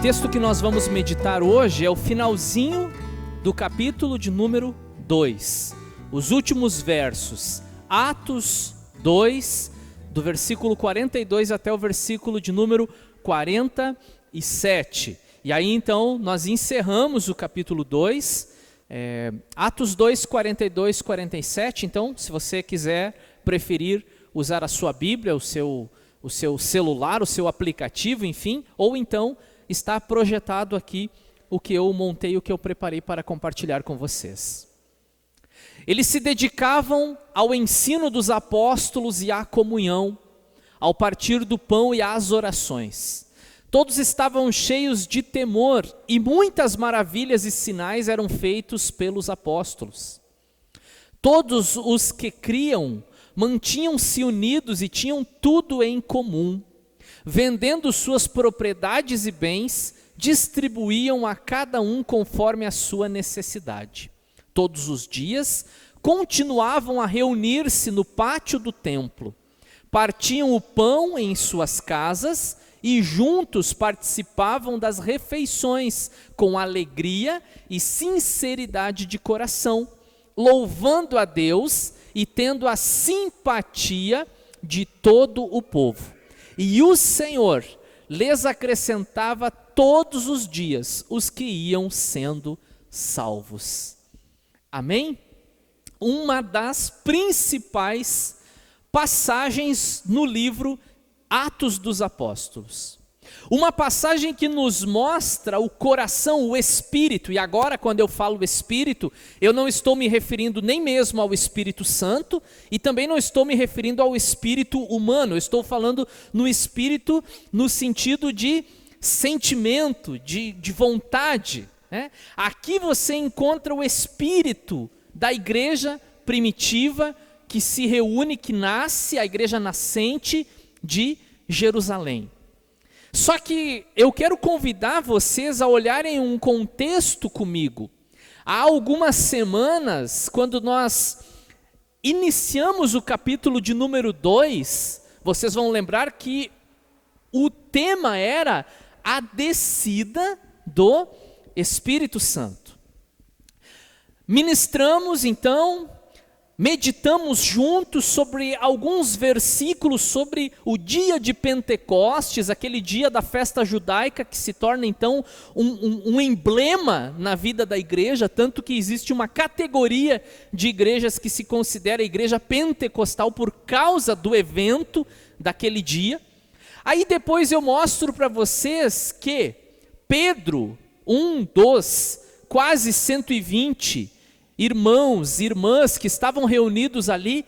texto que nós vamos meditar hoje é o finalzinho do capítulo de número 2. Os últimos versos, Atos 2, do versículo 42 até o versículo de número 47. E aí então nós encerramos o capítulo 2, Atos 2, 42, 47. Então, se você quiser preferir usar a sua Bíblia, o seu celular, o seu aplicativo, enfim, ou então está projetado aqui o que eu montei, o que eu preparei para compartilhar com vocês. Eles se dedicavam ao ensino dos apóstolos e à comunhão, ao partir do pão e às orações. Todos estavam cheios de temor e muitas maravilhas e sinais eram feitos pelos apóstolos. Todos os que criam mantinham-se unidos e tinham tudo em comum. Vendendo suas propriedades e bens, distribuíam a cada um conforme a sua necessidade. Todos os dias, continuavam a reunir-se no pátio do templo. Partiam o pão em suas casas e juntos participavam das refeições com alegria e sinceridade de coração, louvando a Deus e tendo a simpatia de todo o povo. E o Senhor lhes acrescentava todos os dias os que iam sendo salvos. Amém? Uma das principais passagens no livro Atos dos Apóstolos. Uma passagem que nos mostra o coração, o Espírito, e agora quando eu falo Espírito, eu não estou me referindo nem mesmo ao Espírito Santo, e também não estou me referindo ao Espírito humano, eu estou falando no Espírito no sentido de sentimento, de vontade, né? Aqui você encontra o Espírito da igreja primitiva, que se reúne, que nasce, a igreja nascente de Jerusalém. Só que eu quero convidar vocês a olharem um contexto comigo. Há algumas semanas, quando nós iniciamos o capítulo de número 2, vocês vão lembrar que o tema era a descida do Espírito Santo. Ministramos então, meditamos juntos sobre alguns versículos sobre o dia de Pentecostes, aquele dia da festa judaica que se torna então um emblema na vida da igreja, tanto que existe uma categoria de igrejas que se considera a igreja pentecostal por causa do evento daquele dia. Aí depois eu mostro para vocês que Pedro, um dos quase 120 irmãos e irmãs que estavam reunidos ali,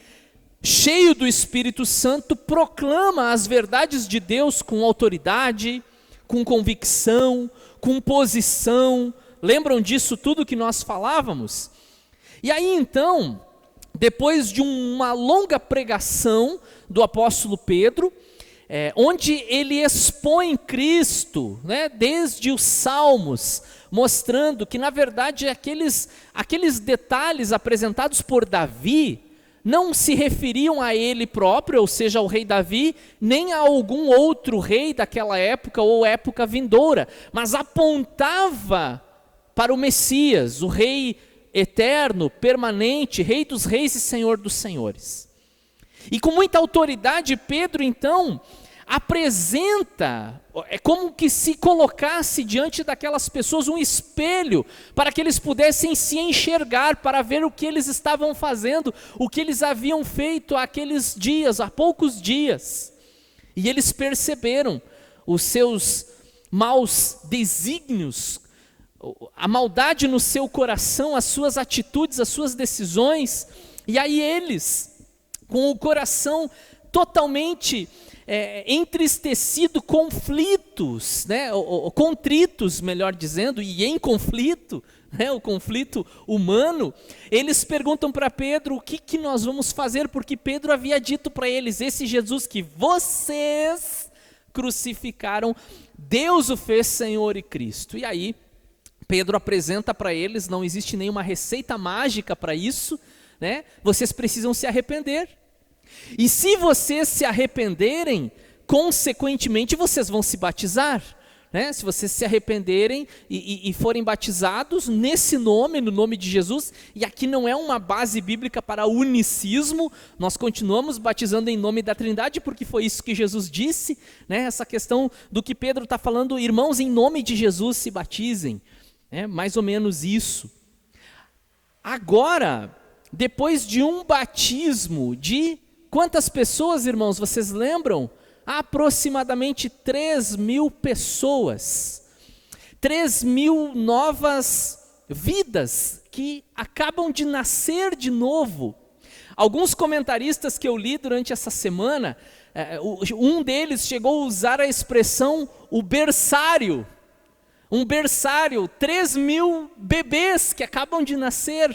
cheio do Espírito Santo, proclama as verdades de Deus com autoridade, com convicção, com posição. Lembram disso tudo que nós falávamos? E aí então, depois de uma longa pregação do apóstolo Pedro, onde ele expõe Cristo, né, desde os Salmos, mostrando que na verdade aqueles detalhes apresentados por Davi não se referiam a ele próprio, ou seja, ao rei Davi, nem a algum outro rei daquela época ou época vindoura, mas apontava para o Messias, o rei eterno, permanente, rei dos reis e senhor dos senhores. E com muita autoridade, Pedro então apresenta, é como que se colocasse diante daquelas pessoas um espelho, para que eles pudessem se enxergar, para ver o que eles estavam fazendo, o que eles haviam feito aqueles dias, há poucos dias. E eles perceberam os seus maus desígnios, a maldade no seu coração, as suas atitudes, as suas decisões, e aí eles, com o coração totalmente entristecido, conflitos, né, contritos, melhor dizendo, e em conflito, né, o conflito humano, eles perguntam para Pedro o que nós vamos fazer, porque Pedro havia dito para eles: esse Jesus que vocês crucificaram, Deus o fez Senhor e Cristo. E aí Pedro apresenta para eles, não existe nenhuma receita mágica para isso, né? Vocês precisam se arrepender. E se vocês se arrependerem, consequentemente vocês vão se batizar, né? Se vocês se arrependerem e forem batizados nesse nome, no nome de Jesus, e aqui não é uma base bíblica para unicismo, nós continuamos batizando em nome da Trindade, porque foi isso que Jesus disse, né? Essa questão do que Pedro está falando, irmãos, em nome de Jesus se batizem, mais ou menos isso. Agora, depois de um batismo de quantas pessoas, irmãos, vocês lembram? Aproximadamente 3.000 pessoas, 3.000 novas vidas que acabam de nascer de novo. Alguns comentaristas que eu li durante essa semana, um deles chegou a usar a expressão o berçário. Um berçário, 3.000 bebês que acabam de nascer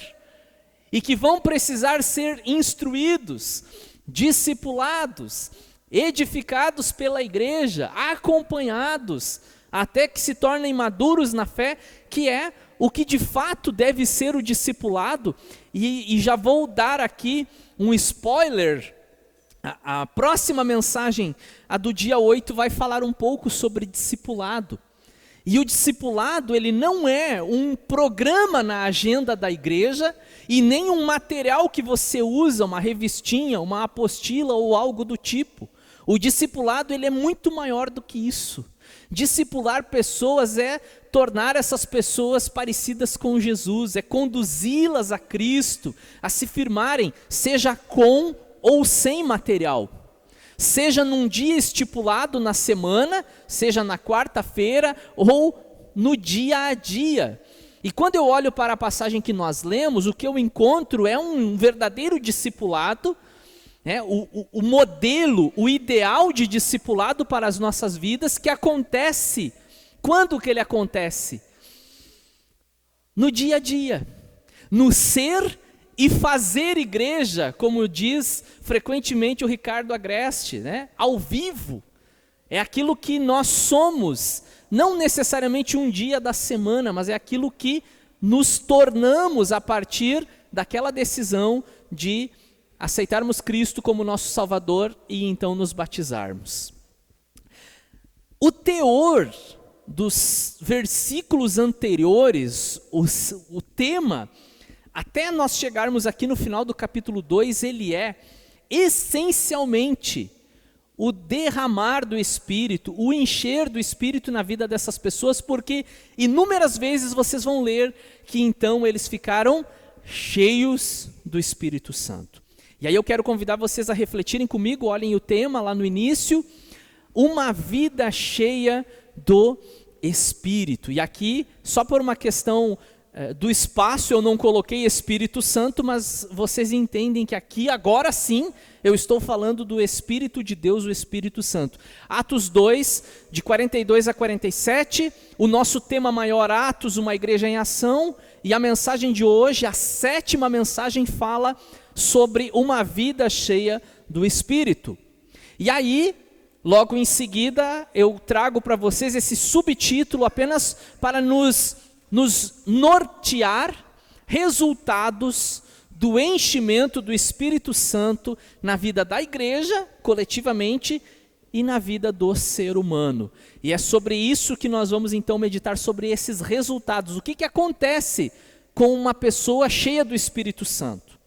e que vão precisar ser instruídos, discipulados, edificados pela igreja, acompanhados, até que se tornem maduros na fé, que é o que de fato deve ser o discipulado. E já vou dar aqui um spoiler, a próxima mensagem, a do dia 8, vai falar um pouco sobre discipulado. E o discipulado, ele não é um programa na agenda da igreja e nem um material que você usa, uma revistinha, uma apostila ou algo do tipo. O discipulado, ele é muito maior do que isso. Discipular pessoas é tornar essas pessoas parecidas com Jesus, é conduzi-las a Cristo, a se firmarem, seja com ou sem material. Seja num dia estipulado na semana, seja na quarta-feira ou no dia a dia. E quando eu olho para a passagem que nós lemos, o que eu encontro é um verdadeiro discipulado, o modelo, o ideal de discipulado para as nossas vidas, que acontece. Quando que ele acontece? No dia a dia, no ser e fazer igreja, como diz frequentemente o Ricardo Agreste, ao vivo. É aquilo que nós somos, não necessariamente um dia da semana, mas é aquilo que nos tornamos a partir daquela decisão de aceitarmos Cristo como nosso Salvador e então nos batizarmos. O teor dos versículos anteriores, o tema, até nós chegarmos aqui no final do capítulo 2, ele é essencialmente o derramar do Espírito, o encher do Espírito na vida dessas pessoas, porque inúmeras vezes vocês vão ler que então eles ficaram cheios do Espírito Santo. E aí eu quero convidar vocês a refletirem comigo, olhem o tema lá no início, uma vida cheia do Espírito. E aqui, só por uma questão do espaço, eu não coloquei Espírito Santo, mas vocês entendem que aqui, agora sim, eu estou falando do Espírito de Deus, o Espírito Santo. Atos 2, de 42 a 47, o nosso tema maior, Atos, uma igreja em ação, e a mensagem de hoje, a 7ª mensagem, fala sobre uma vida cheia do Espírito. E aí, logo em seguida, eu trago para vocês esse subtítulo apenas para nos nortear resultados do enchimento do Espírito Santo na vida da igreja, coletivamente, e na vida do ser humano. E é sobre isso que nós vamos então meditar, sobre esses resultados. O que acontece com uma pessoa cheia do Espírito Santo?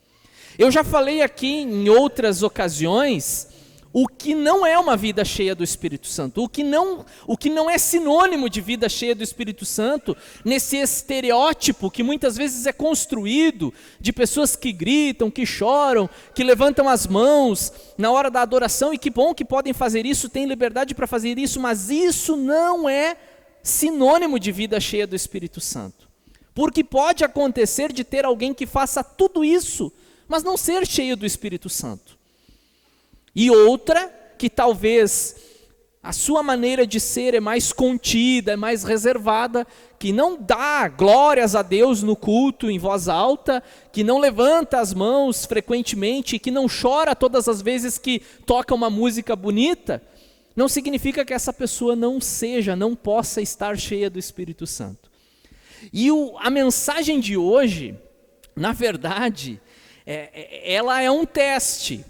Eu já falei aqui em outras ocasiões o que não é uma vida cheia do Espírito Santo, o que não é sinônimo de vida cheia do Espírito Santo, nesse estereótipo que muitas vezes é construído, de pessoas que gritam, que choram, que levantam as mãos na hora da adoração, e que bom que podem fazer isso, têm liberdade para fazer isso, mas isso não é sinônimo de vida cheia do Espírito Santo. Porque pode acontecer de ter alguém que faça tudo isso, mas não ser cheio do Espírito Santo. E outra, que talvez a sua maneira de ser é mais contida, é mais reservada, que não dá glórias a Deus no culto em voz alta, que não levanta as mãos frequentemente, que não chora todas as vezes que toca uma música bonita, não significa que essa pessoa não possa estar cheia do Espírito Santo. E a mensagem de hoje, na verdade, ela é um teste.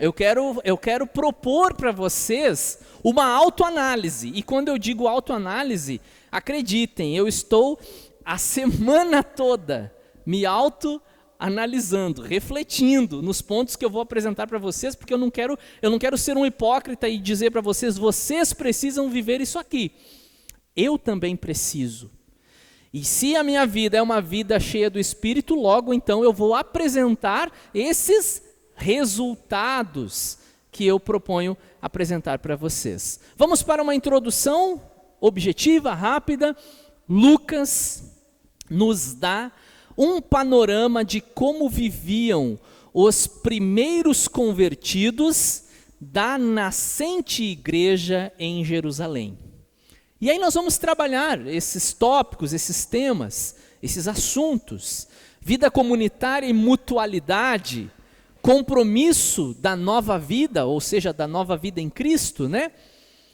Eu quero propor para vocês uma autoanálise. E quando eu digo autoanálise, acreditem, eu estou a semana toda me autoanalisando, refletindo nos pontos que eu vou apresentar para vocês, porque eu não quero ser um hipócrita e dizer para vocês, vocês precisam viver isso aqui. Eu também preciso. E se a minha vida é uma vida cheia do Espírito, logo então eu vou apresentar esses resultados que eu proponho apresentar para vocês. Vamos para uma introdução objetiva, rápida. Lucas nos dá um panorama de como viviam os primeiros convertidos da nascente igreja em Jerusalém. E aí nós vamos trabalhar esses tópicos, esses temas, esses assuntos. Vida comunitária e mutualidade, compromisso da nova vida, ou seja, da nova vida em Cristo, né?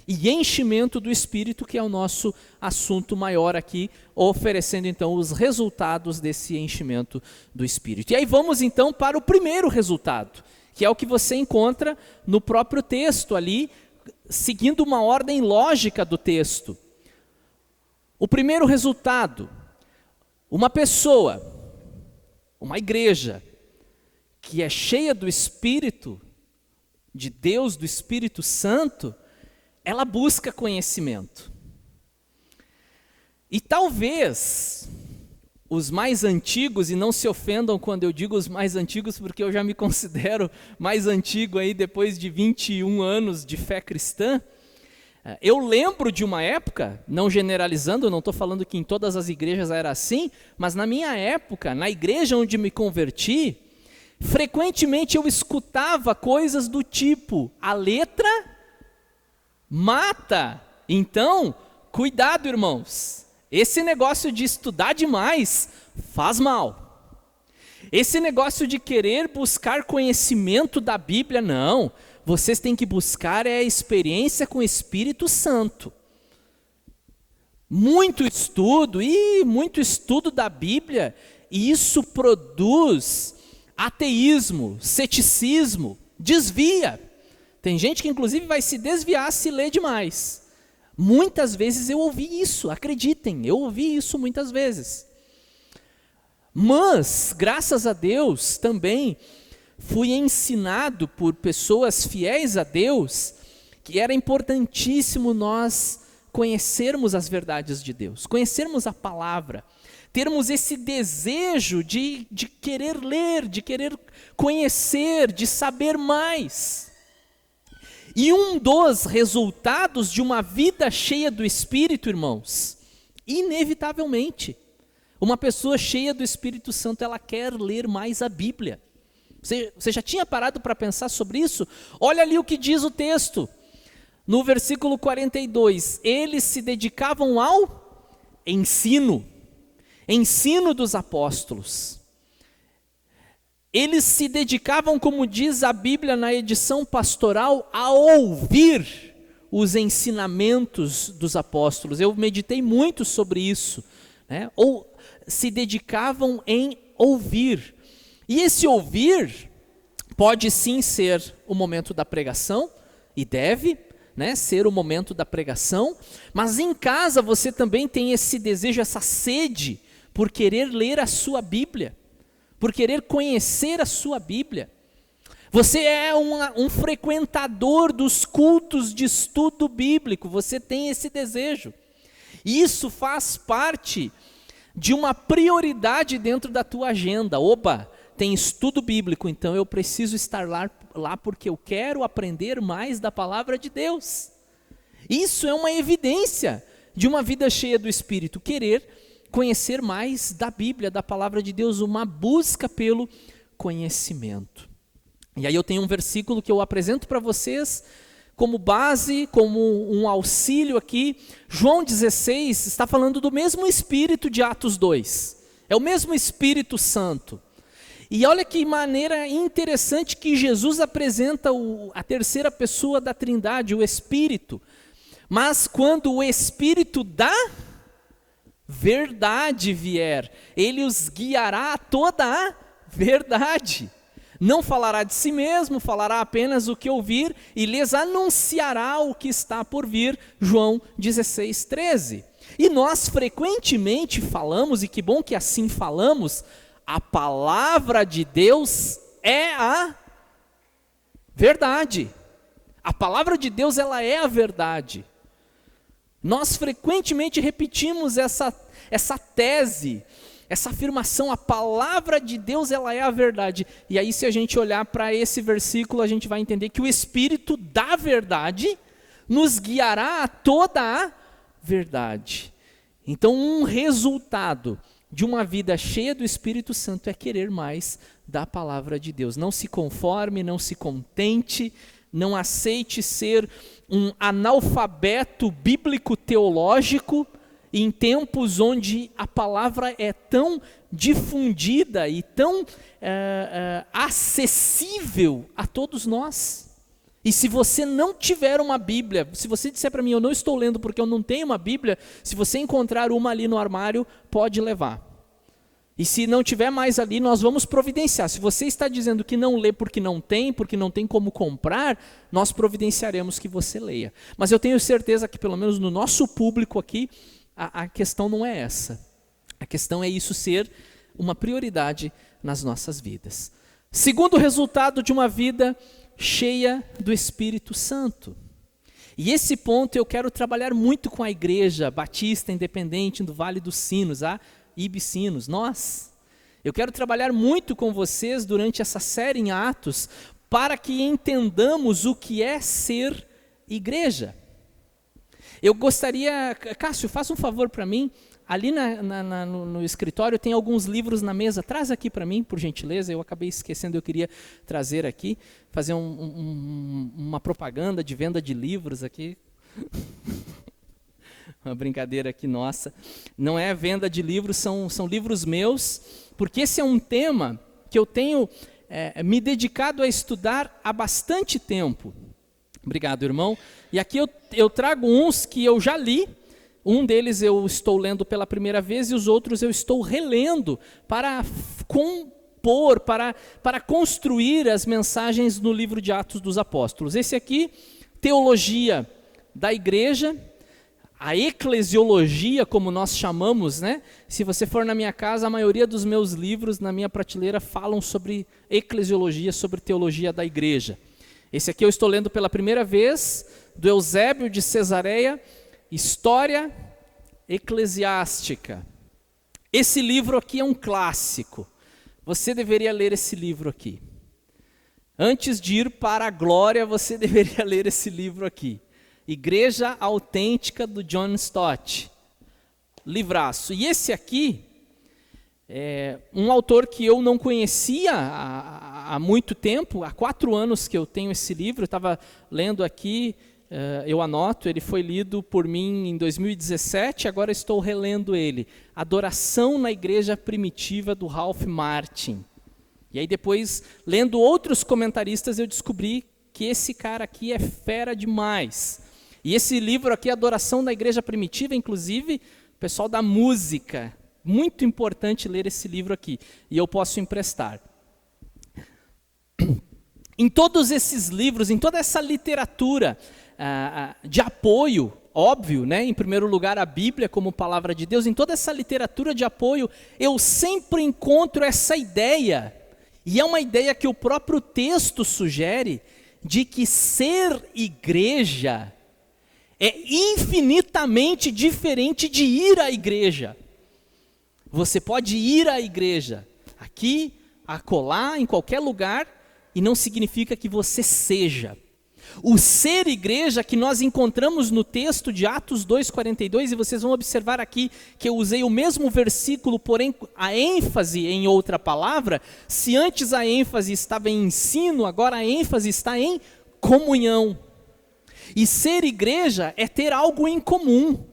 E enchimento do Espírito, que é o nosso assunto maior aqui, oferecendo então os resultados desse enchimento do Espírito. E aí vamos então para o primeiro resultado, que é o que você encontra no próprio texto ali, seguindo uma ordem lógica do texto. O primeiro resultado, uma pessoa, uma igreja, que é cheia do Espírito de Deus, do Espírito Santo, ela busca conhecimento. E talvez os mais antigos, e não se ofendam quando eu digo os mais antigos, porque eu já me considero mais antigo aí depois de 21 anos de fé cristã, eu lembro de uma época, não generalizando, não estou falando que em todas as igrejas era assim, mas na minha época, na igreja onde me converti, frequentemente eu escutava coisas do tipo, a letra mata. Então, cuidado, irmãos. Esse negócio de estudar demais faz mal. Esse negócio de querer buscar conhecimento da Bíblia, não. Vocês têm que buscar a experiência com o Espírito Santo. Muito estudo da Bíblia, e isso produz ateísmo, ceticismo, desvia. Tem gente que inclusive vai se desviar se ler demais. Muitas vezes eu ouvi isso, acreditem, eu ouvi isso muitas vezes. Mas, graças a Deus, também fui ensinado por pessoas fiéis a Deus que era importantíssimo nós conhecermos as verdades de Deus, conhecermos a palavra, termos esse desejo de querer ler, de querer conhecer, de saber mais. E um dos resultados de uma vida cheia do Espírito, irmãos, inevitavelmente, uma pessoa cheia do Espírito Santo, ela quer ler mais a Bíblia. Você já tinha parado para pensar sobre isso? Olha ali o que diz o texto, no versículo 42, eles se dedicavam ao ensino dos apóstolos. Eles se dedicavam, como diz a Bíblia na edição pastoral, a ouvir os ensinamentos dos apóstolos. Eu meditei muito sobre isso, né? Ou se dedicavam em ouvir. E esse ouvir pode sim ser o momento da pregação, e deve, né, ser o momento da pregação, mas em casa você também tem esse desejo, essa sede por querer ler a sua Bíblia, por querer conhecer a sua Bíblia. Você é um frequentador dos cultos de estudo bíblico, você tem esse desejo. Isso faz parte de uma prioridade dentro da tua agenda. Opa, tem estudo bíblico, então eu preciso estar lá porque eu quero aprender mais da palavra de Deus. Isso é uma evidência de uma vida cheia do Espírito, querer conhecer mais da Bíblia, da palavra de Deus, uma busca pelo conhecimento. E aí eu tenho um versículo que eu apresento para vocês como base, como um auxílio aqui. João 16 está falando do mesmo Espírito de Atos 2. É o mesmo Espírito Santo. E olha que maneira interessante que Jesus apresenta a terceira pessoa da Trindade, o Espírito. Mas quando o Espírito da verdade vier, ele os guiará a toda a verdade. Não falará de si mesmo, falará apenas o que ouvir e lhes anunciará o que está por vir. João 16:13. E nós frequentemente falamos, e que bom que assim falamos, a palavra de Deus é a verdade. A palavra de Deus, ela é a verdade. Nós frequentemente repetimos essa tese, essa afirmação, a palavra de Deus, ela é a verdade. E aí, se a gente olhar para esse versículo, a gente vai entender que o Espírito da verdade nos guiará a toda a verdade. Então, um resultado de uma vida cheia do Espírito Santo é querer mais da palavra de Deus. Não se conforme, não se contente, não aceite ser um analfabeto bíblico-teológico em tempos onde a palavra é tão difundida e tão acessível a todos nós. E se você não tiver uma Bíblia, se você disser para mim, eu não estou lendo porque eu não tenho uma Bíblia, se você encontrar uma ali no armário, pode levar. E se não tiver mais ali, nós vamos providenciar. Se você está dizendo que não lê porque não tem como comprar, nós providenciaremos que você leia. Mas eu tenho certeza que pelo menos no nosso público aqui, a questão não é essa. A questão é isso ser uma prioridade nas nossas vidas. Segundo resultado de uma vida cheia do Espírito Santo. E esse ponto eu quero trabalhar muito com a Igreja Batista Independente do Vale dos Sinos, a IBSinos, nós. Eu quero trabalhar muito com vocês durante essa série em Atos, para que entendamos o que é ser igreja. Eu gostaria, Cássio, faça um favor para mim, ali no escritório tem alguns livros na mesa, traz aqui para mim, por gentileza, eu acabei esquecendo, eu queria trazer aqui, fazer uma propaganda de venda de livros aqui. Uma brincadeira aqui nossa. Não é venda de livros, são livros meus, porque esse é um tema que eu tenho me dedicado a estudar há bastante tempo. Obrigado, irmão. E aqui eu trago uns que eu já li, um deles eu estou lendo pela primeira vez e os outros eu estou relendo para compor, para construir as mensagens no livro de Atos dos Apóstolos. Esse aqui, Teologia da Igreja, a eclesiologia, como nós chamamos, né? Se você for na minha casa, a maioria dos meus livros na minha prateleira falam sobre eclesiologia, sobre teologia da igreja. Esse aqui eu estou lendo pela primeira vez, do Eusébio de Cesareia, História Eclesiástica. Esse livro aqui é um clássico. Você deveria ler esse livro aqui. Antes de ir para a glória, você deveria ler esse livro aqui. Igreja Autêntica, do John Stott. Livraço. E esse aqui é um autor que eu não conhecia há muito tempo, há 4 anos que eu tenho esse livro, eu estava lendo aqui, eu anoto, ele foi lido por mim em 2017, agora estou relendo ele. Adoração na Igreja Primitiva, do Ralph Martin. E aí depois, lendo outros comentaristas, eu descobri que esse cara aqui é fera demais. E esse livro aqui, Adoração da Igreja Primitiva, inclusive, o pessoal da música, muito importante ler esse livro aqui, e eu posso emprestar. Em todos esses livros, em toda essa literatura de apoio, óbvio, né? Em primeiro lugar a Bíblia como palavra de Deus, em toda essa literatura de apoio, eu sempre encontro essa ideia, e é uma ideia que o próprio texto sugere, de que ser igreja é infinitamente diferente de ir à igreja. Você pode ir à igreja, aqui, acolá, em qualquer lugar, e não significa que você seja. O ser igreja que nós encontramos no texto de Atos 2,42, e vocês vão observar aqui que eu usei o mesmo versículo, porém a ênfase em outra palavra. Se antes a ênfase estava em ensino, agora a ênfase está em comunhão. E ser igreja é ter algo em comum.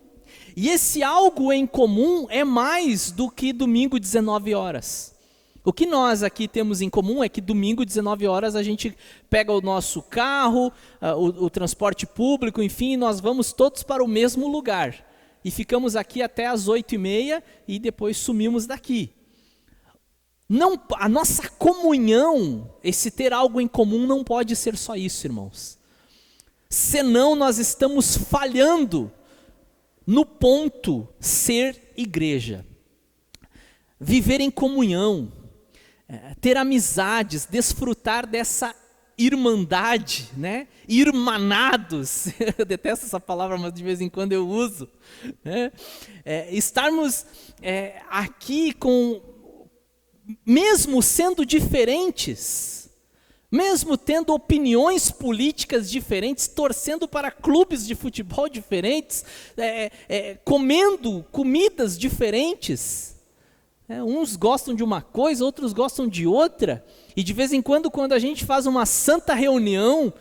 E esse algo em comum é mais do que domingo 19 horas. O que nós aqui temos em comum é que domingo 19 horas a gente pega o nosso carro, o transporte público, enfim, nós vamos todos para o mesmo lugar. E ficamos aqui até as 8h30 e depois sumimos daqui. A nossa comunhão, esse ter algo em comum, não pode ser só isso, irmãos. Senão nós estamos falhando no ponto ser igreja. Viver em comunhão, ter amizades, desfrutar dessa irmandade, né? Irmanados, eu detesto essa palavra, mas de vez em quando eu uso, né? Estarmos aqui mesmo sendo diferentes, mesmo tendo opiniões políticas diferentes, torcendo para clubes de futebol diferentes, comendo comidas diferentes, uns gostam de uma coisa, outros gostam de outra, e de vez em quando a gente faz uma santa reunião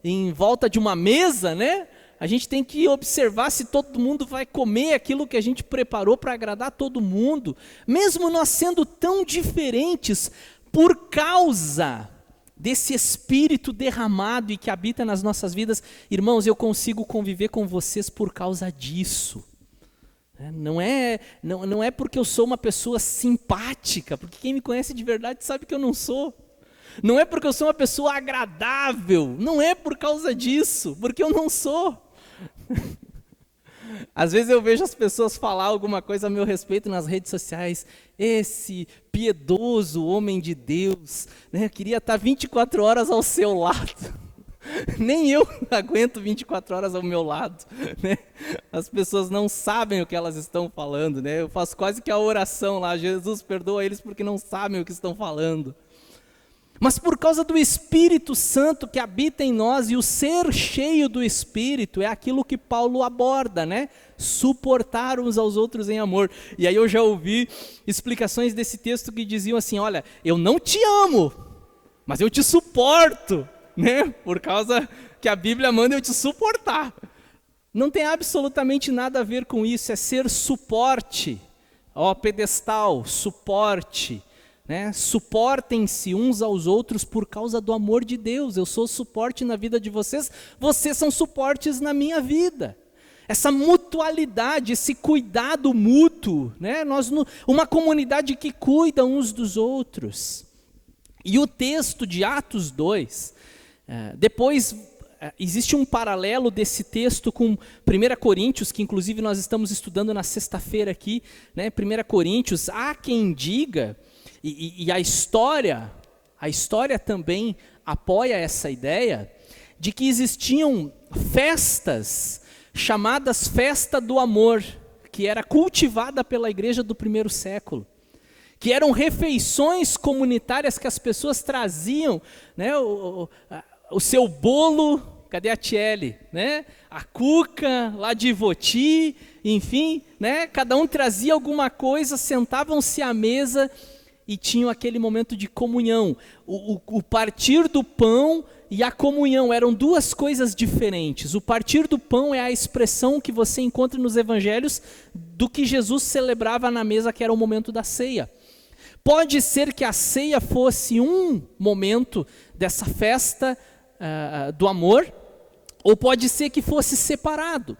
em volta de uma mesa, né? A gente tem que observar se todo mundo vai comer aquilo que a gente preparou para agradar todo mundo. Mesmo nós sendo tão diferentes, por causa desse Espírito derramado e que habita nas nossas vidas, irmãos, eu consigo conviver com vocês por causa disso. Não é porque eu sou uma pessoa simpática, porque quem me conhece de verdade sabe que eu não sou. Não é porque eu sou uma pessoa agradável, não é por causa disso, porque eu não sou. Às vezes eu vejo as pessoas falar alguma coisa a meu respeito nas redes sociais, esse piedoso homem de Deus, né, queria estar 24 horas ao seu lado. Nem eu aguento 24 horas ao meu lado, né? As pessoas não sabem o que elas estão falando, né? Eu faço quase que a oração lá, Jesus perdoa eles porque não sabem o que estão falando. Mas por causa do Espírito Santo que habita em nós, e o ser cheio do Espírito é aquilo que Paulo aborda, né? Suportar uns aos outros em amor. E aí eu já ouvi explicações desse texto que diziam assim, olha, eu não te amo, mas eu te suporto, né? Por causa que a Bíblia manda eu te suportar. Não tem absolutamente nada a ver com isso, é ser suporte, pedestal, suporte. Né? Suportem-se uns aos outros por causa do amor de Deus. Eu sou suporte na vida de vocês, vocês são suportes na minha vida. Essa mutualidade, esse cuidado mútuo, né? Uma comunidade que cuida uns dos outros. E o texto de Atos 2, depois existe um paralelo desse texto com 1 Coríntios, que inclusive nós estamos estudando na sexta-feira aqui, né? 1 Coríntios, há quem diga... E a história também apoia essa ideia de que existiam festas chamadas festa do amor, que era cultivada pela igreja do primeiro século, que eram refeições comunitárias que as pessoas traziam, né, o seu bolo, cadê a Tiele, né, a cuca lá de Ivoti, enfim, né, cada um trazia alguma coisa, sentavam-se à mesa e tinham aquele momento de comunhão. O partir do pão e a comunhão eram duas coisas diferentes. O partir do pão é a expressão que você encontra nos evangelhos do que Jesus celebrava na mesa, que era o momento da ceia. Pode ser que a ceia fosse um momento dessa festa do amor, ou pode ser que fosse separado.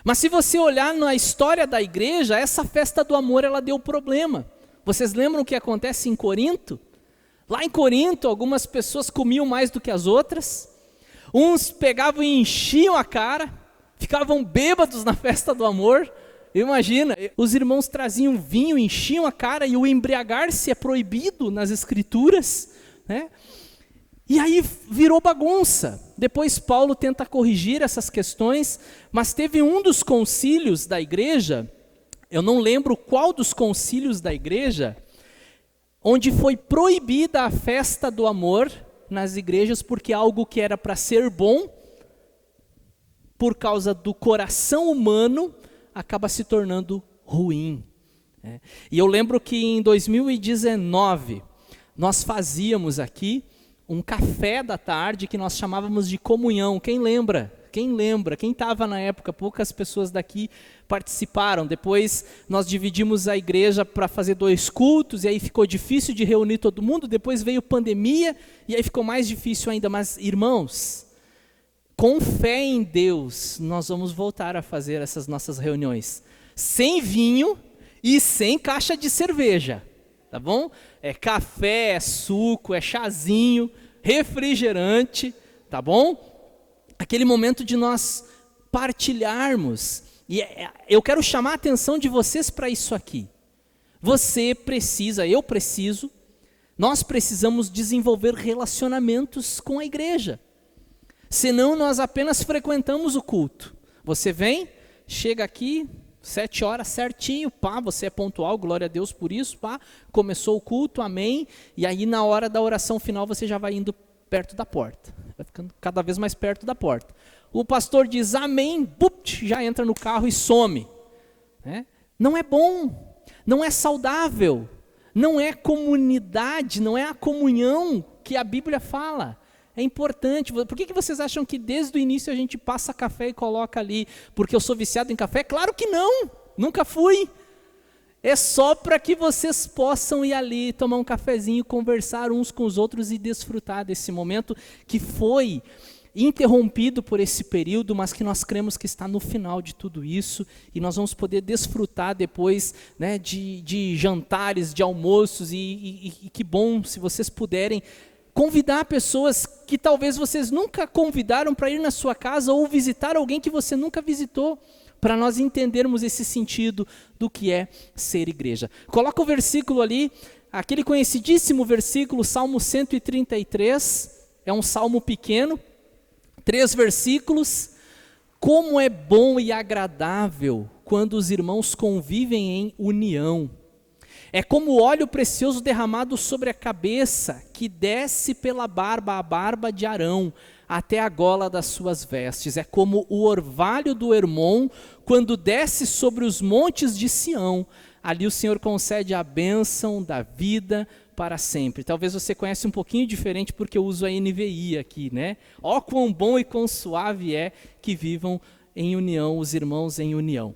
Mas se você olhar na história da igreja, essa festa do amor ela deu problema. Vocês lembram o que acontece em Corinto? Lá em Corinto, algumas pessoas comiam mais do que as outras, uns pegavam e enchiam a cara, ficavam bêbados na festa do amor. Imagina, os irmãos traziam vinho, enchiam a cara, e o embriagar-se é proibido nas escrituras, né? E aí virou bagunça. Depois Paulo tenta corrigir essas questões, mas teve um dos concílios da igreja, eu não lembro qual dos concílios da igreja, onde foi proibida a festa do amor nas igrejas, porque algo que era para ser bom, por causa do coração humano, acaba se tornando ruim. E eu lembro que em 2019, nós fazíamos aqui um café da tarde que nós chamávamos de comunhão. Quem lembra? Quem lembra? Quem estava na época? Poucas pessoas daqui participaram. Depois nós dividimos a igreja para fazer 2 cultos, e aí ficou difícil de reunir todo mundo. Depois veio pandemia, e aí ficou mais difícil ainda. Mas, irmãos, com fé em Deus, nós vamos voltar a fazer essas nossas reuniões. Sem vinho e sem caixa de cerveja. tá bom? É café, é suco, é chazinho, refrigerante, tá bom? Aquele momento de nós partilharmos. E eu quero chamar a atenção de vocês para isso aqui. Você precisa, eu preciso, nós precisamos desenvolver relacionamentos com a igreja. Senão nós apenas frequentamos o culto. Você vem, chega aqui, 7 horas certinho, pá, você é pontual, glória a Deus por isso, pá, começou o culto, amém, e aí na hora da oração final você já vai indo perto da porta, vai ficando cada vez mais perto da porta. O pastor diz amém, bupt, já entra no carro e some. Não é bom, não é saudável, não é comunidade, não é a comunhão que a Bíblia fala. É importante. Por que vocês acham que desde o início a gente passa café e coloca ali? Porque eu sou viciado em café? Claro que não, nunca fui. É só para que vocês possam ir ali, tomar um cafezinho, conversar uns com os outros e desfrutar desse momento que foi interrompido por esse período, mas que nós cremos que está no final de tudo isso, e nós vamos poder desfrutar depois, né, de jantares, de almoços, e que bom se vocês puderem convidar pessoas que talvez vocês nunca convidaram para ir na sua casa ou visitar alguém que você nunca visitou, para nós entendermos esse sentido do que é ser igreja. Coloca o versículo ali, aquele conhecidíssimo versículo, Salmo 133, é um salmo pequeno, 3 versículos. Como é bom e agradável quando os irmãos convivem em união. É como o óleo precioso derramado sobre a cabeça, que desce pela barba, a barba de Arão, até a gola das suas vestes. É como o orvalho do Hermon, quando desce sobre os montes de Sião. Ali o Senhor concede a bênção da vida para sempre. Talvez você conheça um pouquinho diferente, porque eu uso a NVI aqui, né? Ó, quão bom e quão suave é que vivam em união, os irmãos em união.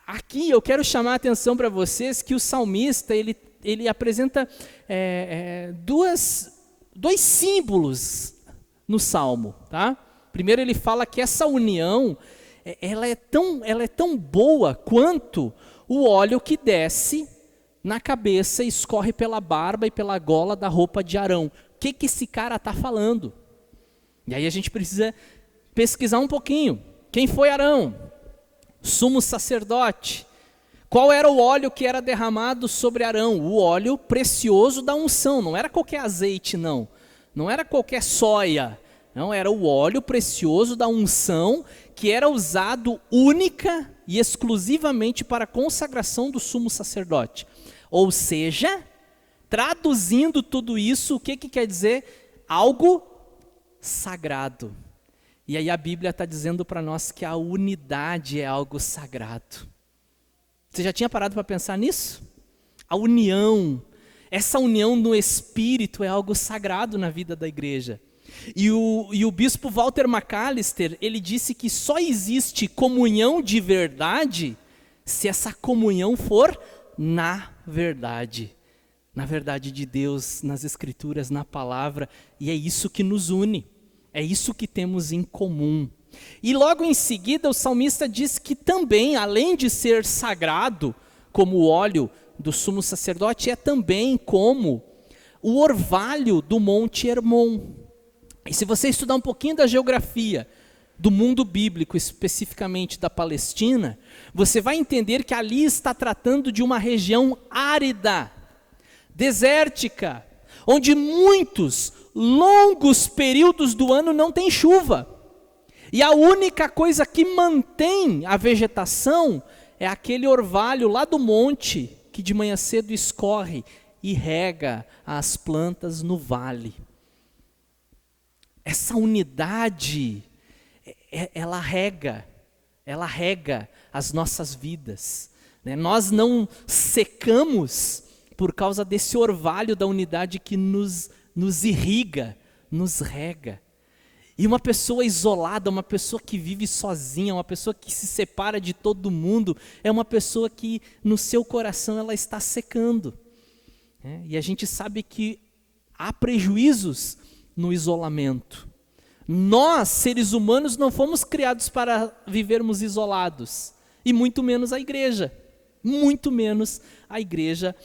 Aqui eu quero chamar a atenção para vocês que o salmista, ele apresenta dois símbolos no salmo, tá? Primeiro ele fala que essa união, ela é tão boa quanto o óleo que desce na cabeça e escorre pela barba e pela gola da roupa de Arão. O que esse cara está falando? E aí a gente precisa pesquisar um pouquinho. Quem foi Arão? Sumo sacerdote. Qual era o óleo que era derramado sobre Arão? O óleo precioso da unção, não era qualquer azeite, não era qualquer soia, não, era o óleo precioso da unção, que era usado única e exclusivamente para a consagração do sumo sacerdote. Ou seja, traduzindo tudo isso, o que quer dizer? Algo sagrado. E aí a Bíblia está dizendo para nós que a unidade é algo sagrado. Você já tinha parado para pensar nisso? A união, essa união no Espírito é algo sagrado na vida da igreja. E o bispo Walter McAllister, ele disse que só existe comunhão de verdade se essa comunhão for na verdade de Deus, nas Escrituras, na palavra, e é isso que nos une. É isso que temos em comum. E logo em seguida o salmista diz que também, além de ser sagrado, como o óleo do sumo sacerdote, é também como o orvalho do Monte Hermon. E se você estudar um pouquinho da geografia do mundo bíblico, especificamente da Palestina, você vai entender que ali está tratando de uma região árida, desértica, onde muitos longos períodos do ano não tem chuva. E a única coisa que mantém a vegetação é aquele orvalho lá do monte que de manhã cedo escorre e rega as plantas no vale. Essa unidade, ela rega as nossas vidas, né? Nós não secamos por causa desse orvalho da unidade que nos irriga, nos rega. E uma pessoa isolada, uma pessoa que vive sozinha, uma pessoa que se separa de todo mundo, é uma pessoa que no seu coração ela está secando. E a gente sabe que há prejuízos no isolamento. Nós, seres humanos, não fomos criados para vivermos isolados, e muito menos a igreja. Muito menos a igreja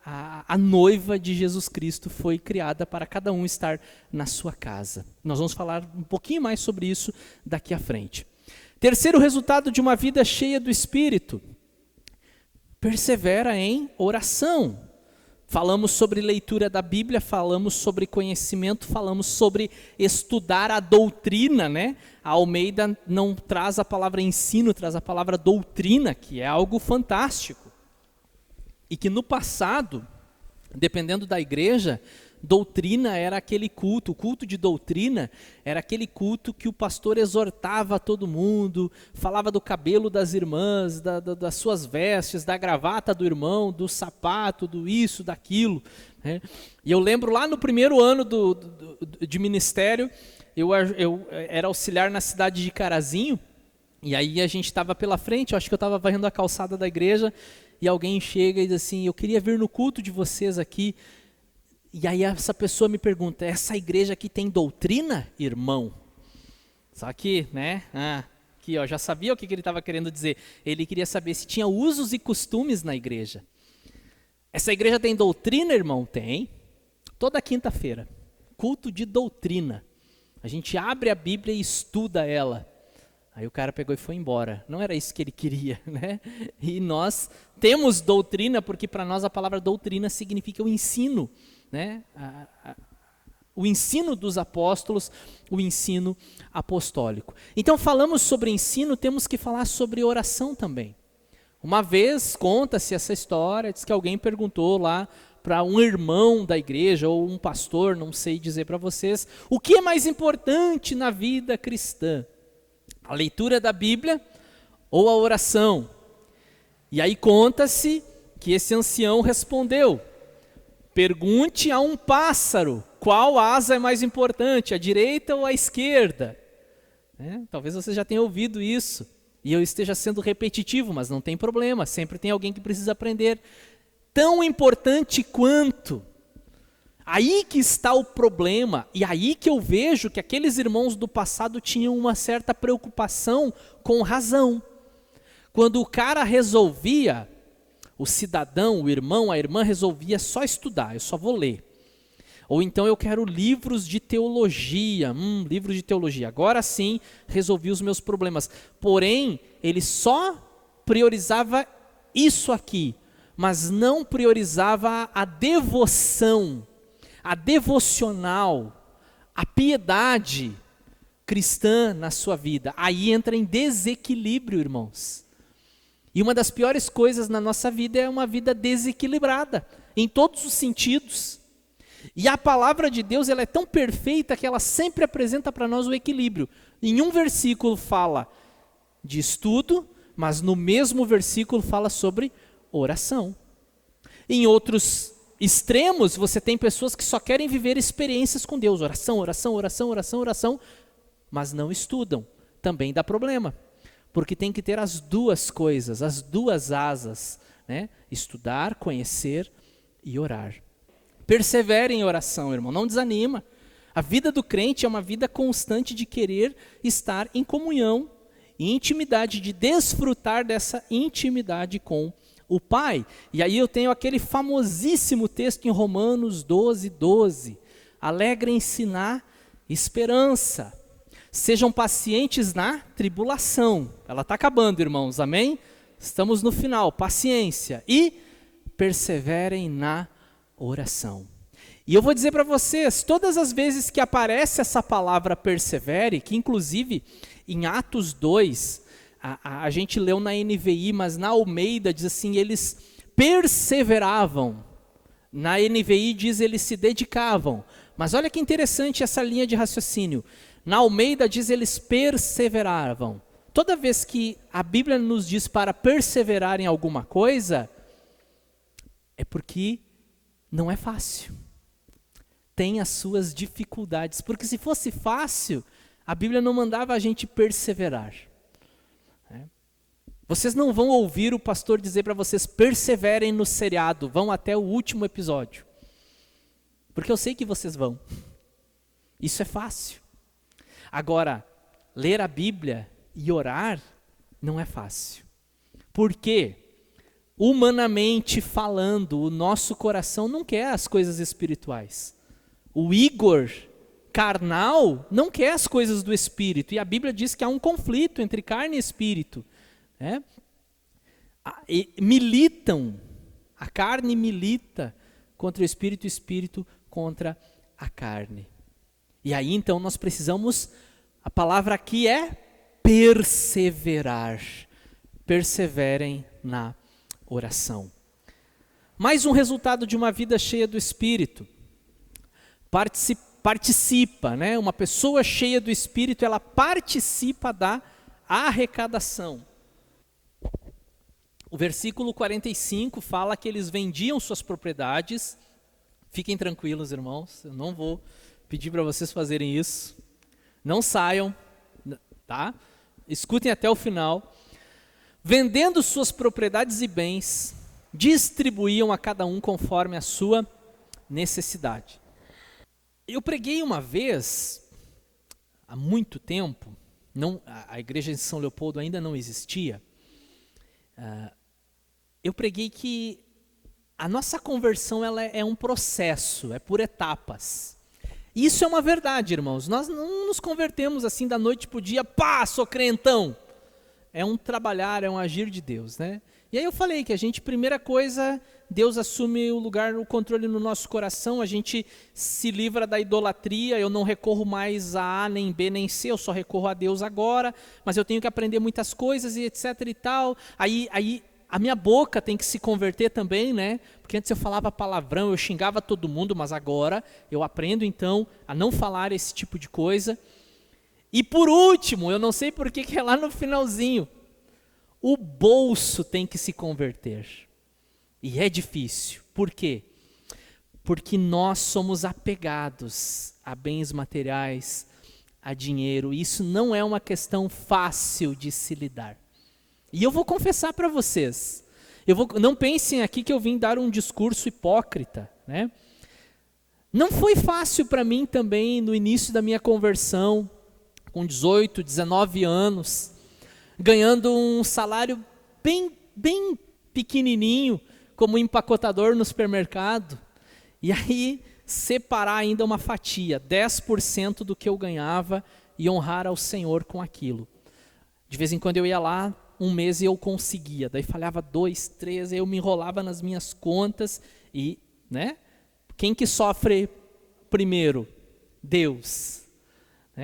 a noiva de Jesus Cristo foi criada para cada um estar na sua casa. Nós vamos falar um pouquinho mais sobre isso daqui à frente. Terceiro resultado de uma vida cheia do Espírito: persevera em oração. Falamos sobre leitura da Bíblia, falamos sobre conhecimento, falamos sobre estudar a doutrina, né? A Almeida não traz a palavra ensino, traz a palavra doutrina, que é algo fantástico. E que no passado, dependendo da igreja, doutrina era aquele culto, o culto de doutrina era aquele culto que o pastor exortava todo mundo, falava do cabelo das irmãs, das suas vestes, da gravata do irmão, do sapato, do isso, daquilo, né? E eu lembro lá no primeiro ano de ministério, eu era auxiliar na cidade de Carazinho, e aí a gente estava pela frente, eu acho que eu estava varrendo a calçada da igreja, e alguém chega e diz assim: eu queria vir no culto de vocês aqui. E aí essa pessoa me pergunta: essa igreja aqui tem doutrina, irmão? Só que, né, aqui ó, já sabia o que ele estava querendo dizer. Ele queria saber se tinha usos e costumes na igreja. Essa igreja tem doutrina, irmão? Tem. Toda quinta-feira, culto de doutrina. A gente abre a Bíblia e estuda ela. Aí o cara pegou e foi embora. Não era isso que ele queria, né? E nós temos doutrina, porque para nós a palavra doutrina significa o ensino, né? O ensino dos apóstolos, o ensino apostólico. Então falamos sobre ensino, temos que falar sobre oração também. Uma vez conta-se essa história, diz que alguém perguntou lá para um irmão da igreja ou um pastor, não sei dizer para vocês, o que é mais importante na vida cristã? A leitura da Bíblia ou a oração? E aí conta-se que esse ancião respondeu: pergunte a um pássaro qual asa é mais importante, a direita ou a esquerda? Talvez você já tenha ouvido isso e eu esteja sendo repetitivo, mas não tem problema, sempre tem alguém que precisa aprender. Tão importante quanto. Aí que está o problema, e aí que eu vejo que aqueles irmãos do passado tinham uma certa preocupação com razão. Quando o cara resolvia, o cidadão, o irmão, a irmã resolvia só estudar, eu só vou ler. Ou então eu quero livros de teologia, livros de teologia, agora sim resolvi os meus problemas. Porém, ele só priorizava isso aqui, mas não priorizava a devoção, a devocional, a piedade cristã na sua vida. Aí entra em desequilíbrio, irmãos. E uma das piores coisas na nossa vida é uma vida desequilibrada, em todos os sentidos. E a palavra de Deus, ela é tão perfeita que ela sempre apresenta para nós o equilíbrio. Em um versículo fala de estudo, mas no mesmo versículo fala sobre oração. Em outros extremos, você tem pessoas que só querem viver experiências com Deus, oração, oração, oração, oração, oração, mas não estudam. Também dá problema, porque tem que ter as duas coisas, as duas asas, né? Estudar, conhecer e orar. Persevere em oração, irmão, não desanima. A vida do crente é uma vida constante de querer estar em comunhão e intimidade, de desfrutar dessa intimidade com o Pai. E aí eu tenho aquele famosíssimo texto em Romanos 12:12. Alegrem-se na esperança. Sejam pacientes na tribulação. Ela está acabando, irmãos, amém? Estamos no final, paciência. E perseverem na oração. E eu vou dizer para vocês, todas as vezes que aparece essa palavra persevere, que inclusive em Atos 2, a gente leu na NVI, mas na Almeida diz assim, eles perseveravam. Na NVI diz eles se dedicavam. Mas olha que interessante essa linha de raciocínio. Na Almeida diz eles perseveravam. Toda vez que a Bíblia nos diz para perseverar em alguma coisa, é porque não é fácil. Tem as suas dificuldades. Porque se fosse fácil, a Bíblia não mandava a gente perseverar. Vocês não vão ouvir o pastor dizer para vocês perseverem no seriado, vão até o último episódio. Porque eu sei que vocês vão. Isso é fácil. Agora, ler a Bíblia e orar não é fácil. Por quê? humanamente falando, o nosso coração não quer as coisas espirituais. O Igor carnal não quer as coisas do espírito. E a Bíblia diz que há um conflito entre carne e espírito. Né? Militam, a carne milita contra o espírito contra a carne. E aí então nós precisamos, a palavra aqui é perseverar. Perseverem na oração. Mais um resultado de uma vida cheia do Espírito. Participa, né? Uma pessoa cheia do Espírito, ela participa da arrecadação. O versículo 45 fala que eles vendiam suas propriedades. Fiquem tranquilos, irmãos, eu não vou pedir para vocês fazerem isso. Não saiam, tá? Escutem até o final. Vendendo suas propriedades e bens, distribuíam a cada um conforme a sua necessidade. Eu preguei uma vez, há muito tempo, a igreja de São Leopoldo ainda não existia. Eu preguei que a nossa conversão ela é um processo, é por etapas. Isso é uma verdade, irmãos. Nós não nos convertemos assim da noite para o dia, pá, sou crentão. É um trabalhar, é um agir de Deus, né? E aí eu falei que primeira coisa, Deus assume o lugar, o controle no nosso coração, a gente se livra da idolatria, eu não recorro mais a A, nem B, nem C, eu só recorro a Deus agora, mas eu tenho que aprender muitas coisas e etc e tal. Aí a minha boca tem que se converter também, né? Porque antes eu falava palavrão, eu xingava todo mundo, mas agora eu aprendo então a não falar esse tipo de coisa. E por último, eu não sei por que é lá no finalzinho, o bolso tem que se converter. E é difícil. Por quê? Porque nós somos apegados a bens materiais, a dinheiro. Isso não é uma questão fácil de se lidar. E eu vou confessar para vocês, não pensem aqui que eu vim dar um discurso hipócrita, né? Não foi fácil para mim também no início da minha conversão, com 18, 19 anos, ganhando um salário bem pequenininho, como empacotador no supermercado, e aí separar ainda uma fatia, 10% do que eu ganhava, e honrar ao Senhor com aquilo. De vez em quando eu ia lá, um mês eu conseguia, daí falhava 2, 3, aí eu me enrolava nas minhas contas, e, né? Quem que sofre primeiro? Deus.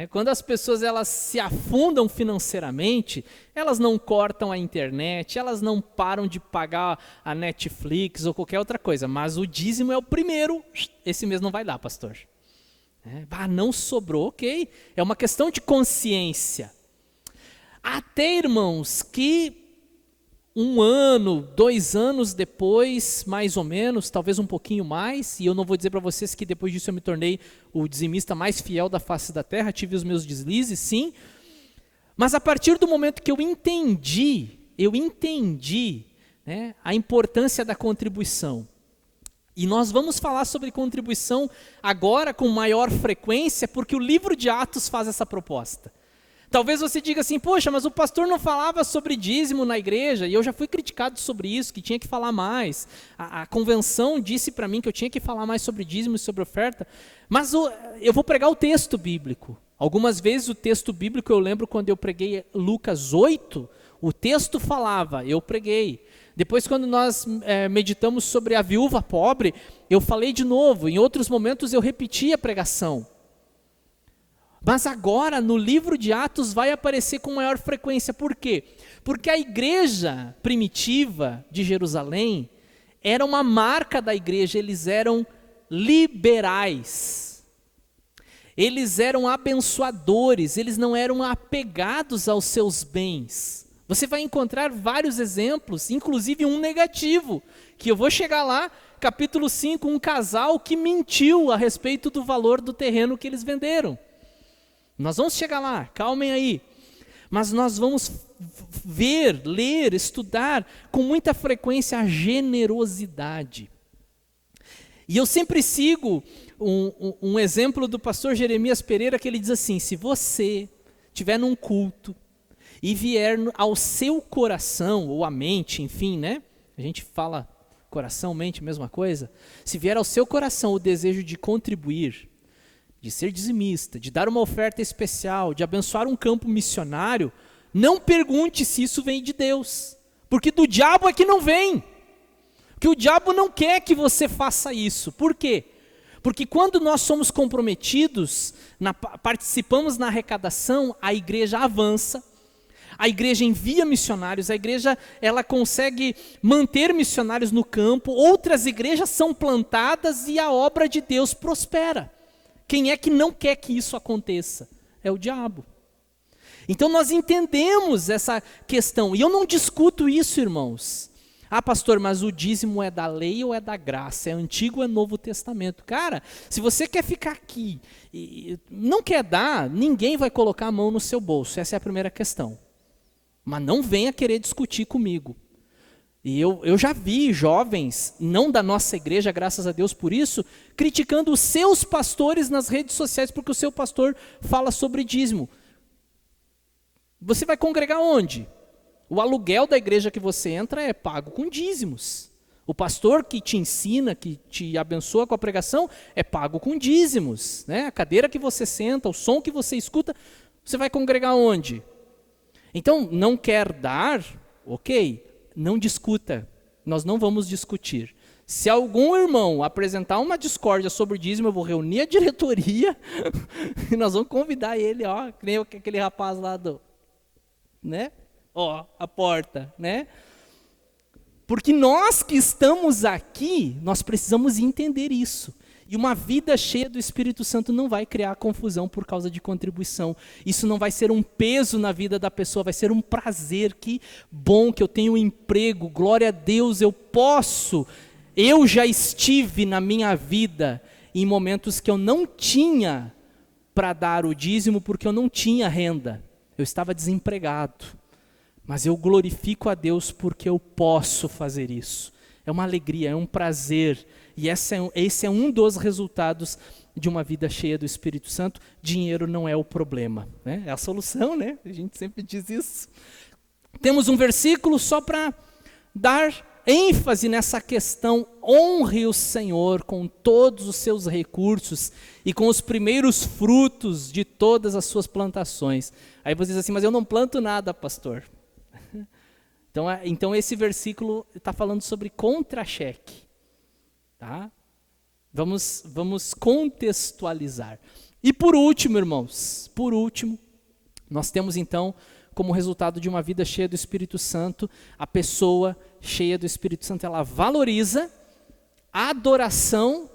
Quando as pessoas elas se afundam financeiramente, elas não cortam a internet, elas não param de pagar a Netflix ou qualquer outra coisa, mas o dízimo é o primeiro, esse mês não vai dar, pastor. Não sobrou, ok, é uma questão de consciência. Até, irmãos, que 1 ano, 2 anos depois, mais ou menos, talvez um pouquinho mais, e eu não vou dizer para vocês que depois disso eu me tornei o dizimista mais fiel da face da terra, tive os meus deslizes, sim, mas a partir do momento que eu entendi, né, a importância da contribuição, e nós vamos falar sobre contribuição agora com maior frequência, porque o livro de Atos faz essa proposta. Talvez você diga assim, poxa, mas o pastor não falava sobre dízimo na igreja, e eu já fui criticado sobre isso, que tinha que falar mais. A convenção disse para mim que eu tinha que falar mais sobre dízimo e sobre oferta, mas eu vou pregar o texto bíblico. Algumas vezes o texto bíblico, eu lembro quando eu preguei Lucas 8, o texto falava, eu preguei. Depois quando nós meditamos sobre a viúva pobre, eu falei de novo, em outros momentos eu repeti a pregação. Mas agora, no livro de Atos, vai aparecer com maior frequência. Por quê? Porque a igreja primitiva de Jerusalém era uma marca da igreja, eles eram liberais. Eles eram abençoadores, eles não eram apegados aos seus bens. Você vai encontrar vários exemplos, inclusive um negativo, que eu vou chegar lá, capítulo 5, um casal que mentiu a respeito do valor do terreno que eles venderam. Nós vamos chegar lá, calmem aí. Mas nós vamos ver, ler, estudar com muita frequência a generosidade. E eu sempre sigo um exemplo do pastor Jeremias Pereira, que ele diz assim, se você estiver num culto e vier ao seu coração, ou à mente, enfim, né? A gente fala coração, mente, mesma coisa. Se vier ao seu coração o desejo de contribuir, de ser dizimista, de dar uma oferta especial, de abençoar um campo missionário, não pergunte se isso vem de Deus, porque do diabo é que não vem. Porque o diabo não quer que você faça isso. Por quê? Porque quando nós somos comprometidos, participamos na arrecadação, a igreja avança, a igreja envia missionários, a igreja ela consegue manter missionários no campo, outras igrejas são plantadas e a obra de Deus prospera. Quem é que não quer que isso aconteça? É o diabo. Então nós entendemos essa questão, e eu não discuto isso, irmãos. Ah, pastor, mas o dízimo é da lei ou é da graça? É Antigo ou é Novo Testamento? Cara, se você quer ficar aqui e não quer dar, ninguém vai colocar a mão no seu bolso. Essa é a primeira questão. Mas não venha querer discutir comigo. E eu já vi jovens, não da nossa igreja, graças a Deus por isso, criticando os seus pastores nas redes sociais porque o seu pastor fala sobre dízimo. Você vai congregar onde? O aluguel da igreja que você entra é pago com dízimos. O pastor que te ensina, que te abençoa com a pregação, é pago com dízimos. Né? A cadeira que você senta, o som que você escuta, você vai congregar onde? Então, não quer dar? Ok, não discuta. Nós não vamos discutir. Se algum irmão apresentar uma discórdia sobre dízimo, eu vou reunir a diretoria e nós vamos convidar ele, ó, que nem aquele rapaz lá do... né? Ó, a porta, né? Porque nós que estamos aqui, nós precisamos entender isso. E uma vida cheia do Espírito Santo não vai criar confusão por causa de contribuição. Isso não vai ser um peso na vida da pessoa, vai ser um prazer. Que bom que eu tenho um emprego, glória a Deus, eu posso. Eu já estive na minha vida em momentos que eu não tinha para dar o dízimo porque eu não tinha renda. Eu estava desempregado. Mas eu glorifico a Deus porque eu posso fazer isso. É uma alegria, é um prazer. E esse é um dos resultados de uma vida cheia do Espírito Santo. Dinheiro não é o problema, né? É a solução, né? A gente sempre diz isso. Temos um versículo só para dar ênfase nessa questão. Honre o Senhor com todos os seus recursos e com os primeiros frutos de todas as suas plantações. Aí você diz assim, mas eu não planto nada, pastor. Então esse versículo está falando sobre contra-cheque. Tá? Vamos contextualizar. E por último, irmãos, nós temos então, como resultado de uma vida cheia do Espírito Santo, a pessoa cheia do Espírito Santo, ela valoriza a adoração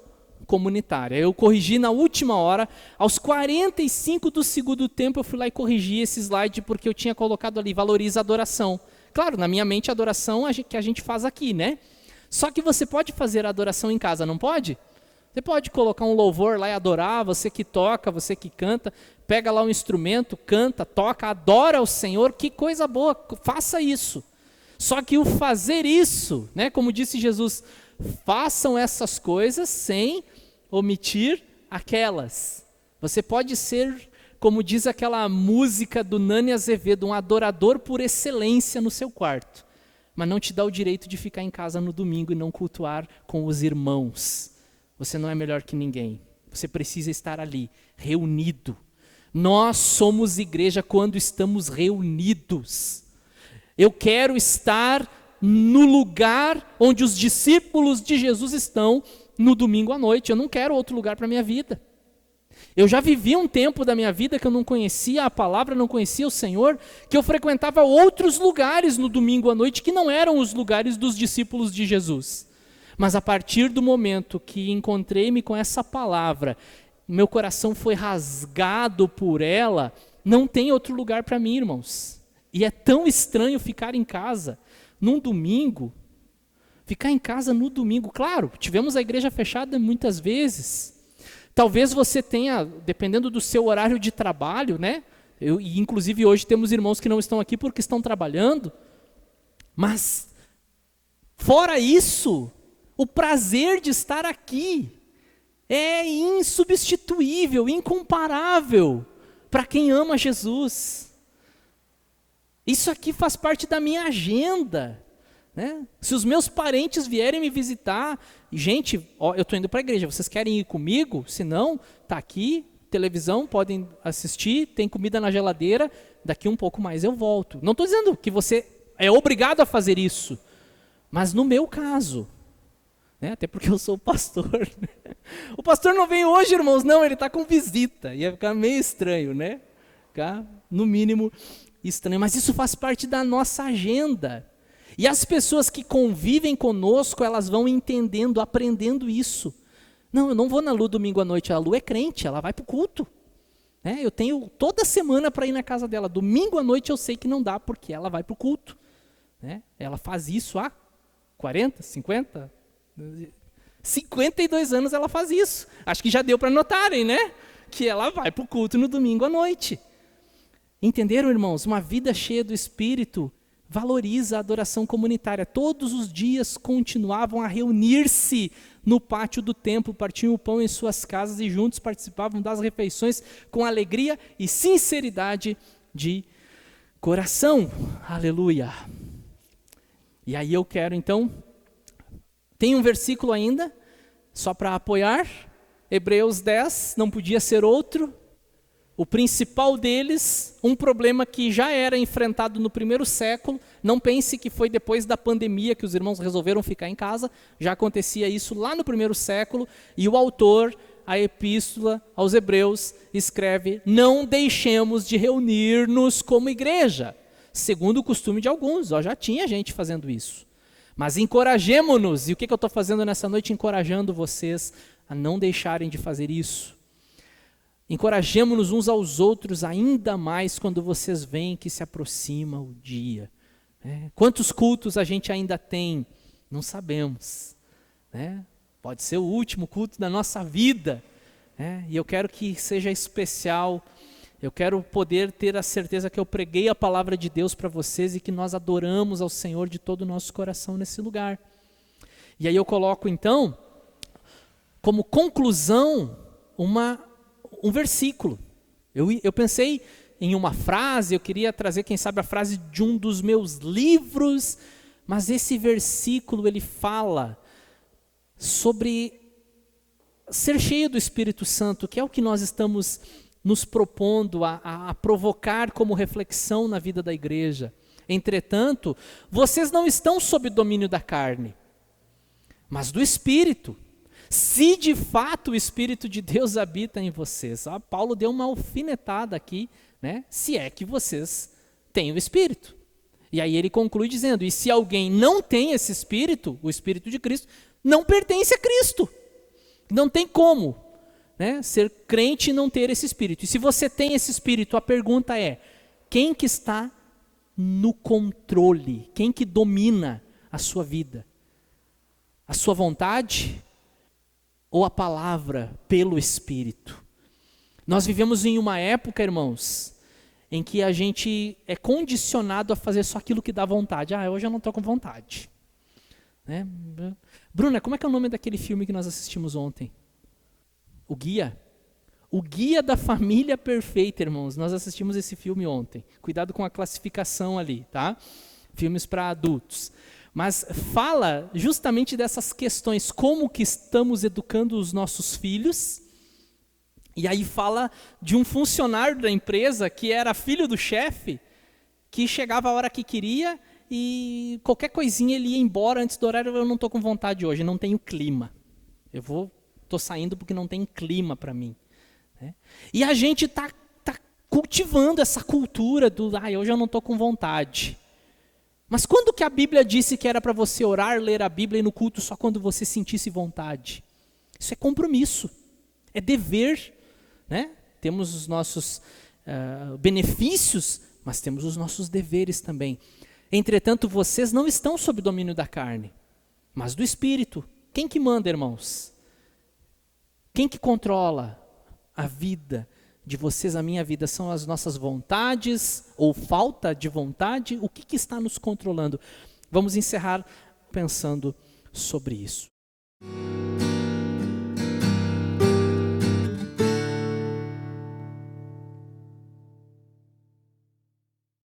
comunitária. Eu corrigi na última hora, aos 45 do segundo tempo eu fui lá e corrigi esse slide porque eu tinha colocado ali, valoriza a adoração. Claro, na minha mente a adoração que a gente faz aqui, né? Só que você pode fazer a adoração em casa, não pode? Você pode colocar um louvor lá e adorar, você que toca, você que canta, pega lá um instrumento, canta, toca, adora o Senhor, que coisa boa, faça isso. Só que o fazer isso, né, como disse Jesus, façam essas coisas sem omitir aquelas. Você pode ser, como diz aquela música do Nani Azevedo, um adorador por excelência no seu quarto, mas não te dá o direito de ficar em casa no domingo e não cultuar com os irmãos. Você não é melhor que ninguém. Você precisa estar ali, reunido. Nós somos igreja quando estamos reunidos. Eu quero estar no lugar onde os discípulos de Jesus estão no domingo à noite. Eu não quero outro lugar para a minha vida. Eu já vivi um tempo da minha vida que eu não conhecia a palavra, não conhecia o Senhor, que eu frequentava outros lugares no domingo à noite que não eram os lugares dos discípulos de Jesus. Mas a partir do momento que encontrei-me com essa palavra, meu coração foi rasgado por ela, não tem outro lugar para mim, irmãos. E é tão estranho ficar em casa num domingo, ficar em casa no domingo. Claro, tivemos a igreja fechada muitas vezes. Talvez você tenha, dependendo do seu horário de trabalho, né? E inclusive hoje temos irmãos que não estão aqui porque estão trabalhando. Mas, fora isso, o prazer de estar aqui é insubstituível, incomparável para quem ama Jesus. Isso aqui faz parte da minha agenda. né? Se os meus parentes vierem me visitar, gente, ó, eu estou indo para a igreja, vocês querem ir comigo? Se não, está aqui, televisão, podem assistir, tem comida na geladeira, daqui um pouco mais eu volto. Não estou dizendo que você é obrigado a fazer isso, mas no meu caso, né, até porque eu sou pastor, né? O pastor não vem hoje, irmãos, não, ele está com visita, ia ficar meio estranho, né? Ficar, no mínimo, estranho, mas isso faz parte da nossa agenda. E as pessoas que convivem conosco, elas vão entendendo, aprendendo isso. Não, eu não vou na Lu domingo à noite, a Lu é crente, ela vai para o culto. Né? Eu tenho toda semana para ir na casa dela, domingo à noite eu sei que não dá, porque ela vai para o culto. Né? Ela faz isso há 40, 50, 52 anos ela faz isso. Acho que já deu para notarem, né? Que ela vai para o culto no domingo à noite. Entenderam, irmãos? Uma vida cheia do Espírito valoriza a adoração comunitária. Todos os dias continuavam a reunir-se no pátio do templo, partiam o pão em suas casas e juntos participavam das refeições com alegria e sinceridade de coração. Aleluia! E aí eu quero então, tem um versículo ainda, só para apoiar, Hebreus 10, não podia ser outro. O principal deles, um problema que já era enfrentado no primeiro século, não pense que foi depois da pandemia que os irmãos resolveram ficar em casa, já acontecia isso lá no primeiro século, e o autor, a epístola aos Hebreus, escreve: não deixemos de reunir-nos como igreja, segundo o costume de alguns, já tinha gente fazendo isso. Mas encorajemo-nos, e o que eu estou fazendo nessa noite? Encorajando vocês a não deixarem de fazer isso. Encorajemo-nos uns aos outros ainda mais quando vocês veem que se aproxima o dia. Quantos cultos a gente ainda tem? Não sabemos. Pode ser o último culto da nossa vida. E eu quero que seja especial. Eu quero poder ter a certeza que eu preguei a palavra de Deus para vocês e que nós adoramos ao Senhor de todo o nosso coração nesse lugar. E aí eu coloco então, como conclusão, um versículo. Eu pensei em uma frase, eu queria trazer, quem sabe, a frase de um dos meus livros, mas esse versículo, ele fala sobre ser cheio do Espírito Santo, que é o que nós estamos nos propondo a provocar como reflexão na vida da igreja. Entretanto, vocês não estão sob domínio da carne, mas do Espírito. Se de fato o Espírito de Deus habita em vocês. Paulo deu uma alfinetada aqui, né? Se é que vocês têm o Espírito. E aí ele conclui dizendo: e se alguém não tem esse Espírito, o Espírito de Cristo, não pertence a Cristo. Não tem como, né, ser crente e não ter esse Espírito. E se você tem esse Espírito, a pergunta é: quem que está no controle? Quem que domina a sua vida? A sua vontade? Ou a palavra pelo Espírito? Nós vivemos em uma época, irmãos, em que a gente é condicionado a fazer só aquilo que dá vontade. Hoje eu não estou com vontade. Né? Bruna, como é que é o nome daquele filme que nós assistimos ontem? O Guia. O Guia da Família Perfeita, irmãos. Nós assistimos esse filme ontem. Cuidado com a classificação ali, tá? Filmes para adultos. Mas fala justamente dessas questões, como que estamos educando os nossos filhos. E aí fala de um funcionário da empresa que era filho do chefe, que chegava a hora que queria e qualquer coisinha ele ia embora antes do horário. Eu não estou com vontade hoje, não tenho clima. Estou saindo porque não tem clima para mim. E a gente está cultivando essa cultura do hoje eu não estou com vontade. Mas quando que a Bíblia disse que era para você orar, ler a Bíblia e no culto só quando você sentisse vontade? Isso é compromisso, é dever, né? Temos os nossos benefícios, mas temos os nossos deveres também. Entretanto, vocês não estão sob domínio da carne, mas do Espírito. Quem que manda, irmãos? Quem que controla a vida de vocês, a minha vida? São as nossas vontades ou falta de vontade? O que está nos controlando? Vamos encerrar pensando sobre isso.